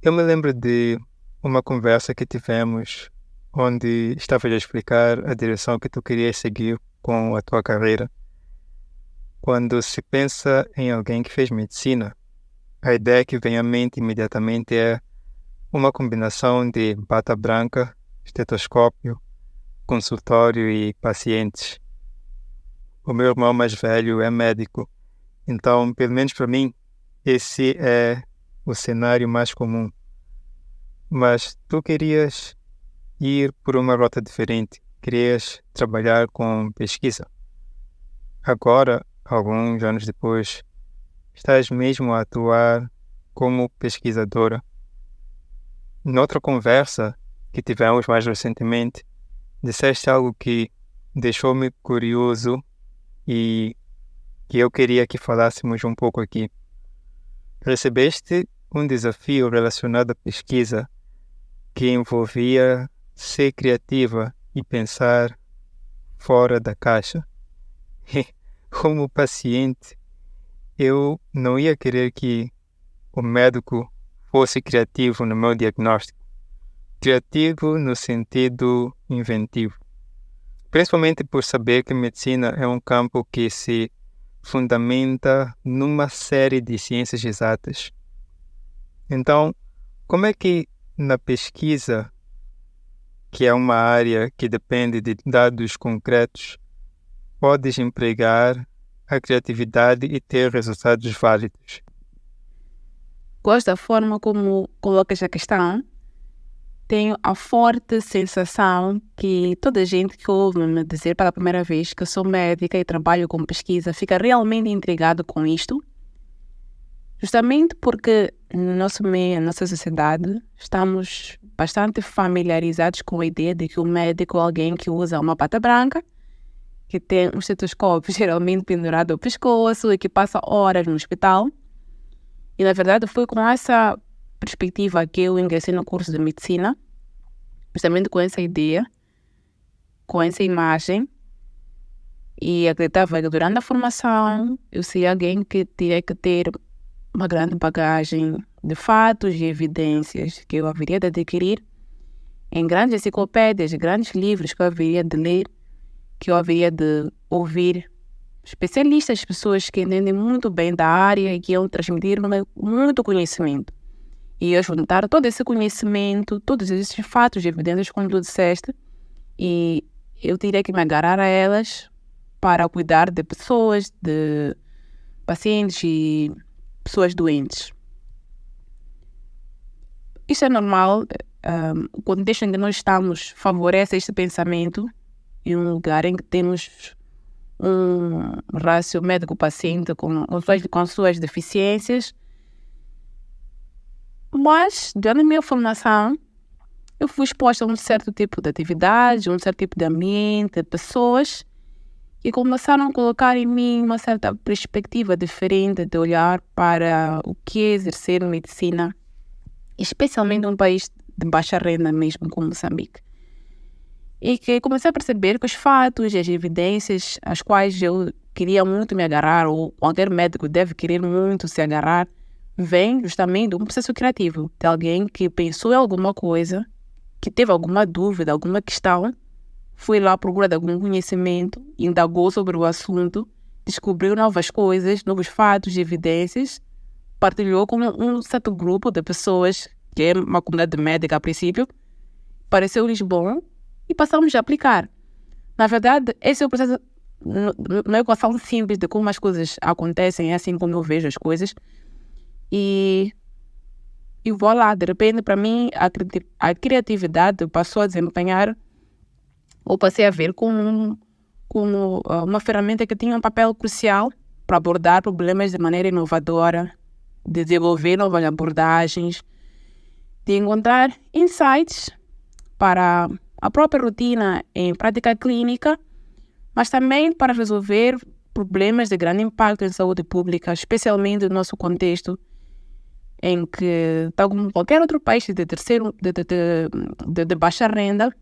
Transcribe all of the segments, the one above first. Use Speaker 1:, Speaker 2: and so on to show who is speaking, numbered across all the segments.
Speaker 1: Eu me lembro de uma conversa que tivemos onde estavas a explicar a direção que tu querias seguir com a tua carreira. Quando se pensa em alguém que fez medicina, a ideia que vem à mente imediatamente é uma combinação de bata branca, estetoscópio, consultório e pacientes. O meu irmão mais velho é médico, então, pelo menos para mim, esse é o cenário mais comum. Mas tu querias ir por uma rota diferente, querias trabalhar com pesquisa. Agora, alguns anos depois, estás mesmo a atuar como pesquisadora. Noutra conversa que tivemos mais recentemente, disseste algo que deixou-me curioso e que eu queria que falássemos um pouco aqui. Recebeste um desafio relacionado à pesquisa que envolvia ser criativa e pensar fora da caixa. E, como paciente, eu não ia querer que o médico fosse criativo no meu diagnóstico. Criativo no sentido inventivo. Principalmente por saber que medicina é um campo que se fundamenta numa série de ciências exatas. Então, como é que na pesquisa, que é uma área que depende de dados concretos, podes empregar a criatividade e ter resultados válidos?
Speaker 2: Gosto da forma como colocas a questão. Tenho a forte sensação que toda a gente que ouve me dizer pela primeira vez que sou médica e trabalho com pesquisa fica realmente intrigado com isto, justamente porque no nosso meio, na nossa sociedade, estamos bastante familiarizados com a ideia de que o médico é alguém que usa uma bata branca, que tem um estetoscópio geralmente pendurado ao pescoço e que passa horas no hospital. E, na verdade, foi com essa perspectiva que eu ingressei no curso de medicina, justamente com essa ideia, com essa imagem, e acreditava que durante a formação eu seria alguém que teria que ter uma grande bagagem de fatos e evidências que eu haveria de adquirir em grandes enciclopédias, grandes livros que eu haveria de ler, que eu haveria de ouvir especialistas, pessoas que entendem muito bem da área e que iam transmitir-me muito conhecimento. E eu juntar todo esse conhecimento, todos esses fatos e evidências, como tu disseste, e eu teria que me agarrar a elas para cuidar de pessoas, de pacientes e pessoas doentes. Isso é normal, o contexto em que nós estamos favorece este pensamento, em um lugar em que temos um rácio médico-paciente com suas deficiências. Mas, durante a minha formação, eu fui exposta a um certo tipo de atividade, um certo tipo de ambiente, de pessoas que começaram a colocar em mim uma certa perspectiva diferente de olhar para o que é exercer medicina, especialmente num país de baixa renda mesmo como Moçambique. E que comecei a perceber que os fatos e as evidências às quais eu queria muito me agarrar, ou qualquer médico deve querer muito se agarrar, vem justamente de um processo criativo, de alguém que pensou em alguma coisa, que teve alguma dúvida, alguma questão, foi lá à procura de algum conhecimento, indagou sobre o assunto, descobriu novas coisas, novos fatos e evidências, partilhou com um certo grupo de pessoas, que é uma comunidade médica a princípio, pareceu-lhes bom e passamos a aplicar. Na verdade, esse é o processo, não é equação simples de como as coisas acontecem, é assim como eu vejo as coisas. E vou lá, de repente, para mim, a criatividade passou a desempenhar, ou passei a ver como uma ferramenta que tinha um papel crucial para abordar problemas de maneira inovadora, de desenvolver novas abordagens, de encontrar insights para a própria rotina em prática clínica, mas também para resolver problemas de grande impacto em saúde pública, especialmente no nosso contexto, em que, tal como qualquer outro país de baixa renda,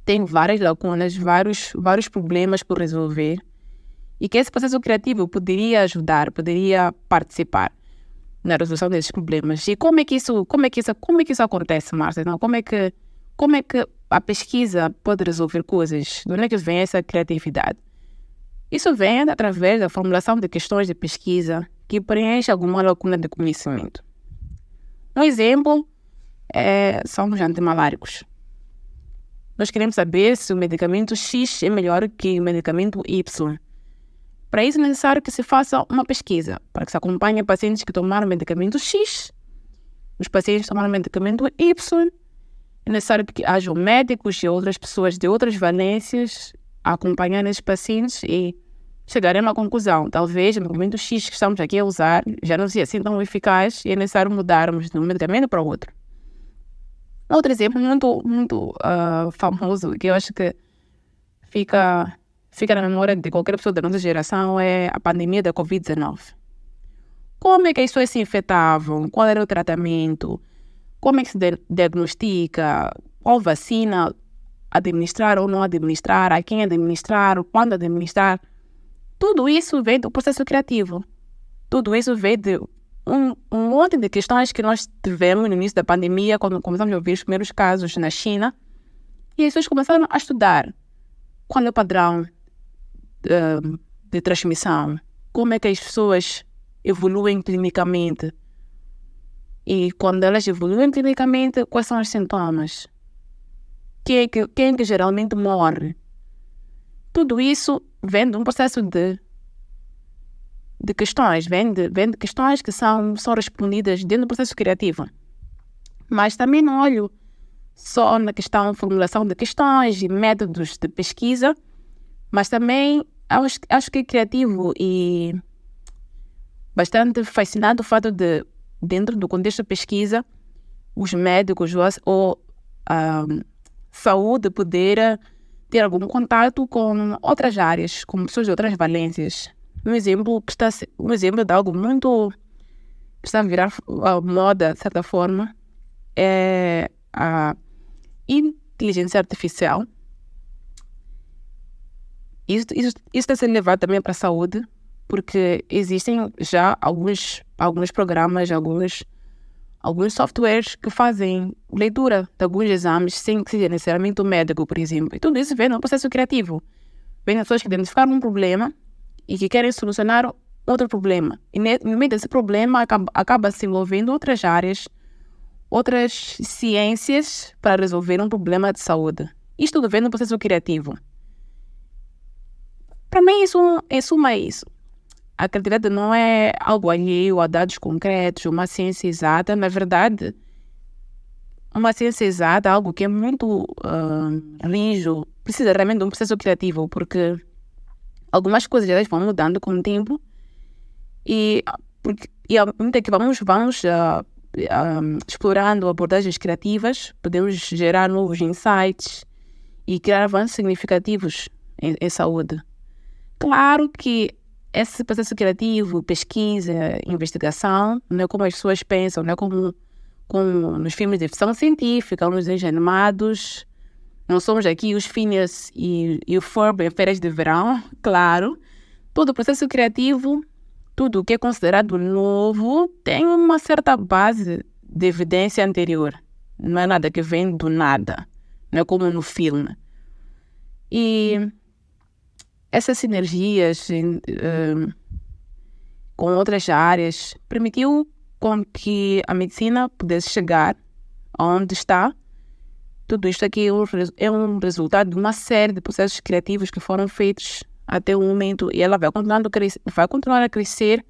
Speaker 2: tem várias lacunas, vários problemas por resolver, e que esse processo criativo poderia ajudar, poderia participar. na resolução desses problemas. E como é que isso acontece, Márcia? Não, como é que a pesquisa pode resolver coisas? De onde é que vem essa criatividade? Isso vem através da formulação de questões de pesquisa que preenchem alguma lacuna de conhecimento. Um exemplo são os antimaláricos. Nós queremos saber se o medicamento X é melhor que o medicamento Y. Para isso é necessário que se faça uma pesquisa, para que se acompanhe pacientes que tomaram medicamento X, os pacientes que tomaram medicamento Y. É necessário que hajam médicos e outras pessoas de outras valências a acompanhar esses pacientes e chegarem a uma conclusão. Talvez o medicamento X que estamos aqui a usar já não seja assim tão eficaz e é necessário mudarmos de um medicamento para o outro. Outro exemplo muito famoso, que eu acho que fica na memória de qualquer pessoa da nossa geração, é a pandemia da Covid-19. Como é que as pessoas se infectavam? Qual era o tratamento? Como é que se diagnostica? Qual vacina administrar ou não administrar? A quem administrar? Quando administrar? Tudo isso vem do processo criativo. Tudo isso vem de um monte de questões que nós tivemos no início da pandemia, quando começamos a ouvir os primeiros casos na China. E as pessoas começaram a estudar qual é o padrão de transmissão, como é que as pessoas evoluem clinicamente. E quando elas evoluem clinicamente, quais são os sintomas? Quem é que geralmente morre? Tudo isso vem de um processo de questões, vem de questões que são respondidas dentro do processo criativo. Mas também não olho só na questão de formulação de questões e métodos de pesquisa, mas também acho que é criativo e bastante fascinante o fato de, dentro do contexto de pesquisa, os médicos ou a saúde poder ter algum contato com outras áreas, com pessoas de outras valências. Um exemplo de algo muito que está a virar moda, de certa forma, é a inteligência artificial. Isso está sendo levado também para a saúde, porque existem já alguns programas, alguns softwares que fazem leitura de alguns exames sem que seja necessariamente um médico, por exemplo. E tudo isso vem no processo criativo. Vem as pessoas que identificaram um problema e que querem solucionar outro problema. E no meio desse problema acaba se envolvendo outras áreas, outras ciências para resolver um problema de saúde. Isto tudo vem no processo criativo. Para mim, em suma é isso. A criatividade não é algo alheio a dados concretos, uma ciência exata. Na verdade, uma ciência exata é algo que é muito rígido, precisa realmente de um processo criativo, porque algumas coisas já vão mudando com o tempo e à medida que vamos explorando abordagens criativas, podemos gerar novos insights e criar avanços significativos em saúde. Claro que esse processo criativo, pesquisa, investigação, não é como as pessoas pensam, não é como nos filmes de ficção científica, nos desenhos animados. Não somos aqui os Phineas e o Ferb em férias de verão, claro. Todo o processo criativo, tudo o que é considerado novo, tem uma certa base de evidência anterior. Não é nada que vem do nada, não é como no filme. E essas sinergias com outras áreas permitiu com que a medicina pudesse chegar onde está. Tudo isto aqui é um resultado de uma série de processos criativos que foram feitos até o momento e ela vai continuar a crescer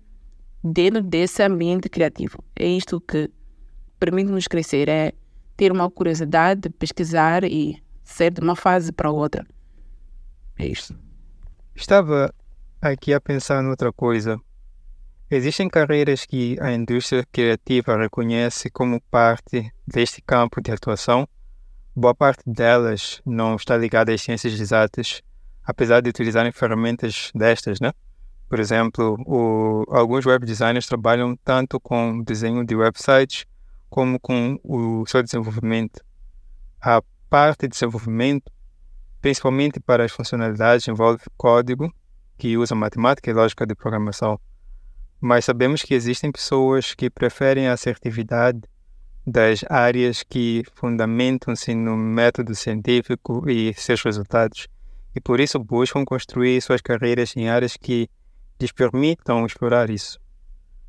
Speaker 2: dentro desse ambiente criativo. É isto que permite-nos crescer, é ter uma curiosidade de pesquisar e ser de uma fase para outra. É isto.
Speaker 1: Estava aqui a pensar noutra coisa. Existem carreiras que a indústria criativa reconhece como parte deste campo de atuação. Boa parte delas não está ligada às ciências exatas, apesar de utilizarem ferramentas destas, né? Por exemplo, alguns web designers trabalham tanto com o desenho de websites como com o seu desenvolvimento. A parte de desenvolvimento, principalmente para as funcionalidades, envolve código que usa matemática e lógica de programação. mas sabemos que existem pessoas que preferem a assertividade das áreas que fundamentam-se no método científico e seus resultados, e por isso buscam construir suas carreiras em áreas que lhes permitam explorar isso.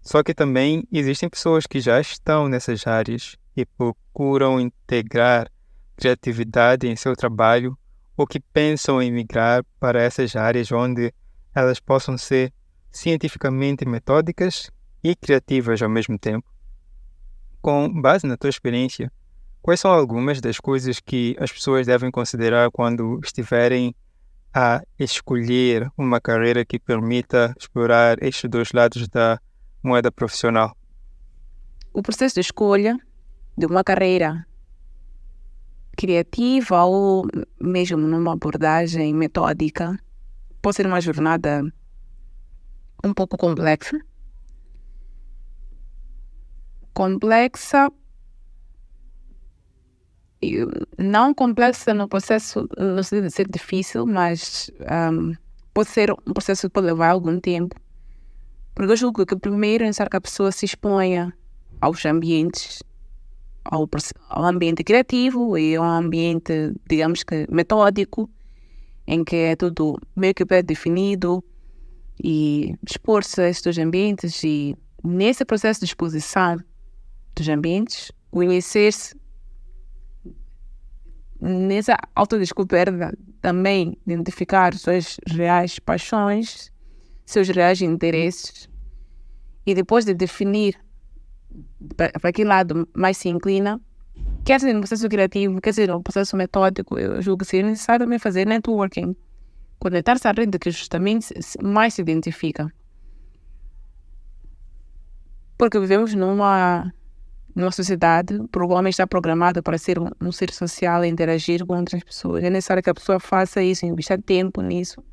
Speaker 1: Só que também existem pessoas que já estão nessas áreas e procuram integrar criatividade em seu trabalho ou que pensam em migrar para essas áreas onde elas possam ser cientificamente metódicas e criativas ao mesmo tempo. Com base na tua experiência, quais são algumas das coisas que as pessoas devem considerar quando estiverem a escolher uma carreira que permita explorar estes dois lados da moeda profissional?
Speaker 2: O processo de escolha de uma carreira criativa ou mesmo numa abordagem metódica pode ser uma jornada um pouco complexa. Não complexa no processo, no sentido de ser difícil, mas pode ser um processo que pode levar algum tempo. Porque eu julgo que primeiro é necessário que a pessoa se exponha aos ambientes, ao ambiente criativo e ao ambiente, digamos que, metódico, em que é tudo meio que bem definido, e expor-se a estes ambientes e, nesse processo de exposição dos ambientes, conhecer-se nessa autodescoberta, também identificar suas reais paixões, seus reais interesses, e depois de definir para que lado mais se inclina, quer seja no processo criativo, quer seja no processo metódico, eu julgo que seria necessário também fazer networking, conectar-se à rede que justamente mais se identifica. Porque vivemos numa sociedade, provavelmente está programada para ser um ser social e interagir com outras pessoas. É necessário que a pessoa faça isso, invista tempo nisso.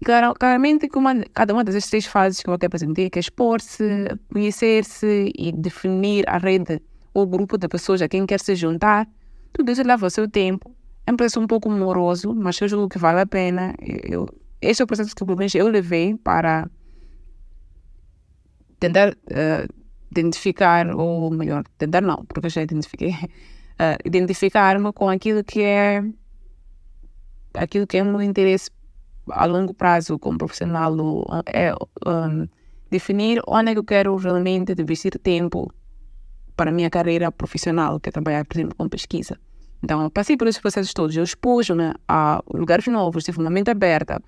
Speaker 2: Claramente, cada uma dessas 3 fases que eu aqui apresentei, que é expor-se, conhecer-se e definir a rede ou grupo de pessoas a quem quer se juntar, tudo isso leva o seu tempo. É um processo um pouco moroso, mas eu julgo que vale a pena. Este é o processo que pelo menos eu levei para tentar identificar, ou melhor, tentar não, porque eu já identifiquei, identificar-me com aquilo que é o meu interesse a longo prazo como profissional, definir onde é que eu quero realmente investir tempo para a minha carreira profissional, que é trabalhar, por exemplo, com pesquisa. Então, eu passei por esses processos todos, eu expus-me a lugares novos, tive uma mente aberta,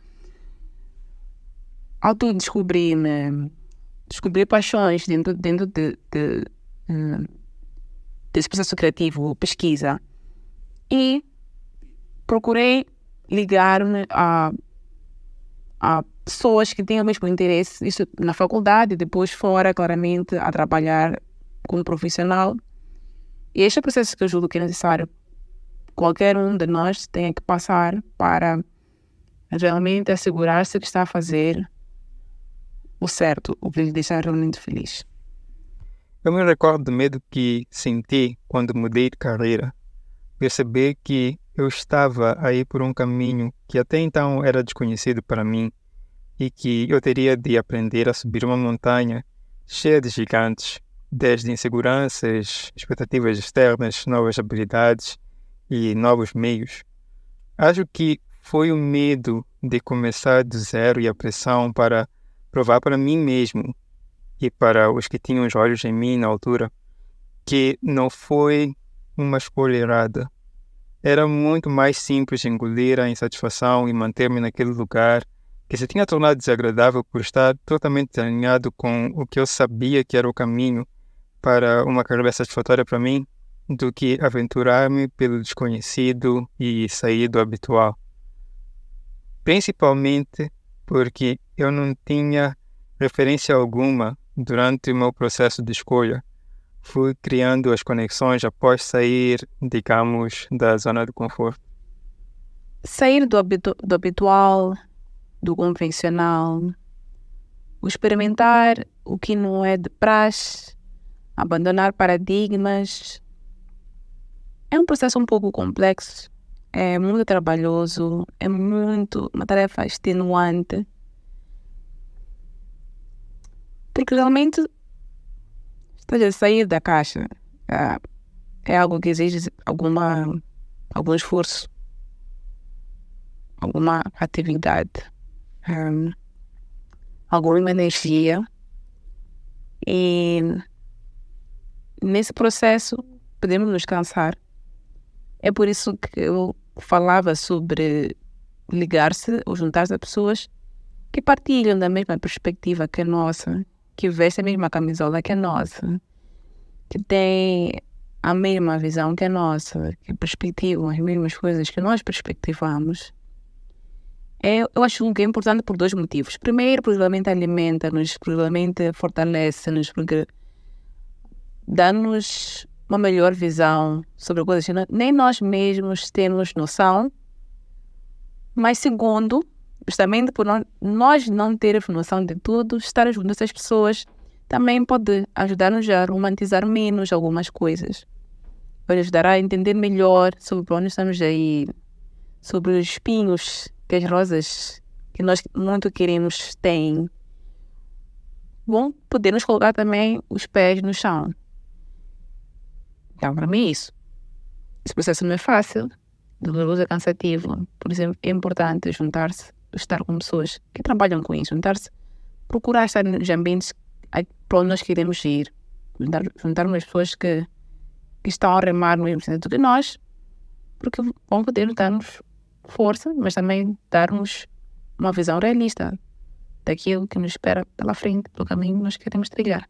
Speaker 2: autodescobri-me, descobri paixões dentro desse processo criativo, pesquisa, e procurei ligar-me a pessoas que têm o mesmo interesse, isso na faculdade, depois fora, claramente, a trabalhar como profissional. E este é o processo que eu julgo que é necessário qualquer um de nós tenha que passar para realmente assegurar-se que está a fazer o certo, o que lhe deixar realmente feliz.
Speaker 1: Eu me recordo do medo que senti quando mudei de carreira. Perceber que eu estava aí por um caminho que até então era desconhecido para mim e que eu teria de aprender a subir uma montanha cheia de gigantes, desde inseguranças, expectativas externas, novas habilidades e novos meios. Acho que foi o medo de começar do zero e a pressão para provar para mim mesmo e para os que tinham os olhos em mim na altura que não foi uma escolha errada. Era muito mais simples engolir a insatisfação e manter-me naquele lugar que se tinha tornado desagradável por estar totalmente alinhado com o que eu sabia que era o caminho para uma carreira satisfatória para mim, do que aventurar-me pelo desconhecido e sair do habitual. Principalmente porque eu não tinha referência alguma durante o meu processo de escolha. Fui criando as conexões após sair, digamos, da zona de conforto.
Speaker 2: Sair do habitual, do convencional, o experimentar o que não é de praxe, abandonar paradigmas, é um processo um pouco complexo, é muito trabalhoso, é uma tarefa extenuante. Porque realmente estás a sair da caixa. É algo que exige algum esforço, alguma atividade, alguma energia. E nesse processo podemos nos cansar. É por isso que eu falava sobre ligar-se ou juntar-se a pessoas que partilham da mesma perspectiva que a nossa, que vestem a mesma camisola que a nossa, que têm a mesma visão que a nossa, que perspectivam as mesmas coisas que nós perspectivamos. Eu acho que é importante por dois motivos. Primeiro, porque realmente alimenta-nos, porque realmente fortalece-nos, porque dá-nos uma melhor visão sobre coisas que nem nós mesmos temos noção. Mas segundo, justamente por nós não termos noção de tudo, estar junto dessas pessoas também pode ajudar-nos a romantizar menos algumas coisas. Pode ajudar a entender melhor sobre onde estamos a ir, sobre os espinhos que as rosas que nós muito queremos têm. Bom, podemos colocar também os pés no chão. Então, para mim, isso. Esse processo não é fácil, doloroso, é cansativo. Por exemplo, é importante juntar-se, estar com pessoas que trabalham com isso, juntar-se, procurar estar nos ambientes para onde nós queremos ir, juntar-nos as pessoas que estão a remar no mesmo sentido que nós, porque vão poder dar-nos força, mas também dar-nos uma visão realista daquilo que nos espera pela frente, pelo caminho que nós queremos trilhar.